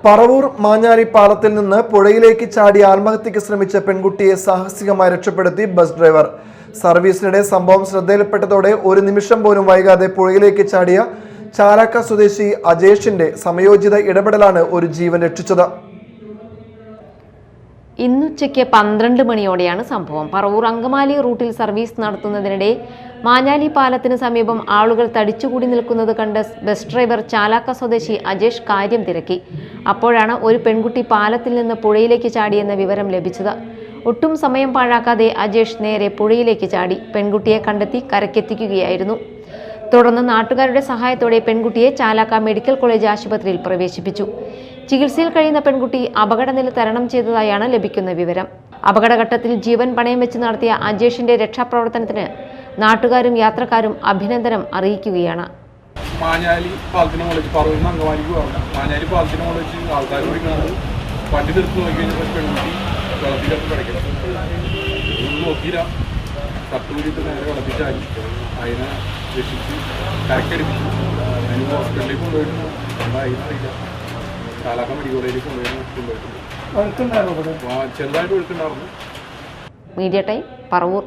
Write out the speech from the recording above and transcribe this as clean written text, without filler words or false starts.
പറവൂർ മാഞ്ഞാലി പാലത്തിൽ നിന്ന് പുഴയിലേക്ക് ചാടി ആത്മഹത്യയ്ക്ക് ശ്രമിച്ച പെൺകുട്ടിയെ സാഹസികമായി രക്ഷപ്പെടുത്തി ബസ് ഡ്രൈവർ. സർവീസിനിടെ സംഭവം ശ്രദ്ധയിൽപ്പെട്ടതോടെ ഒരു നിമിഷം പോലും വൈകാതെ പുഴയിലേക്ക് ചാടിയ ചാലാക്ക സ്വദേശി അജേഷിന്റെ സമയോചിത ഇടപെടലാണ് ഒരു ജീവൻ രക്ഷിച്ചത്. ഇന്നുച്ചയ്ക്ക് 12 മണിയോടെയാണ് സംഭവം. പറവൂർ അങ്കമാലി റൂട്ടിൽ സർവീസ് നടത്തുന്നതിനിടെ മാഞ്ഞാലി പാലത്തിന് സമീപം ആളുകൾ തടിച്ചുകൂടി നിൽക്കുന്നത് കണ്ട് ബസ് ഡ്രൈവർ ചാലാക്ക സ്വദേശി അജേഷ് കാര്യം തിരക്കി. അപ്പോഴാണ് ഒരു പെൺകുട്ടി പാലത്തിൽ നിന്ന് പുഴയിലേക്ക് ചാടിയെന്ന വിവരം ലഭിച്ചത്. ഒട്ടും സമയം പാഴാക്കാതെ അജേഷ് നേരെ പുഴയിലേക്ക് ചാടി പെൺകുട്ടിയെ കണ്ടെത്തി കരക്കെത്തിക്കുകയായിരുന്നു. തുടർന്ന് നാട്ടുകാരുടെ സഹായത്തോടെ പെൺകുട്ടിയെ ചാലാക്ക മെഡിക്കൽ കോളേജ് ആശുപത്രിയിൽ പ്രവേശിപ്പിച്ചു. ചികിത്സയിൽ കഴിയുന്ന പെൺകുട്ടി അപകടനില തരണം ചെയ്തതായാണ് ലഭിക്കുന്ന വിവരം. അപകടഘട്ടത്തിൽ ജീവൻ പണയം വെച്ച് നടത്തിയ അജേഷിന്റെ രക്ഷാപ്രവർത്തനത്തിന് നാട്ടുകാരും യാത്രക്കാരും അഭിനന്ദനം അറിയിക്കുകയാണ്. മാഞ്ഞാലി പാലത്തിന് മുകളിൽ പറവൂർ അങ്കമാലിക്ക് പോകണം. മാഞ്ഞാലി പാലത്തിന് മുകളിൽ ആൾക്കാർ ഓടിക്കുന്നത് വണ്ടി നിർത്തി നോക്കി കഴിഞ്ഞാൽ പെൺകുട്ടി വെള്ളത്തിലൊക്കെ കിടക്കണം. നോക്കിയില്ല, കത്തുകൂടിയിട്ട് നേരെ വെള്ളത്തിൽ ചാടി അതിനെ രക്ഷിച്ച് കരക്കടിപ്പിച്ചു. അതിന് ഹോസ്പിറ്റലിലേക്ക് കൊണ്ടുപോയിട്ടുണ്ട്. എന്തായില്ല, ചാലാക്ക മെഡിക്കൽ കോളേജിലേക്ക് കൊണ്ടുപോയിട്ടുണ്ട്. ചെറുതായിട്ട് ഒഴുക്കുണ്ടായിരുന്നു. Media time, Paravur.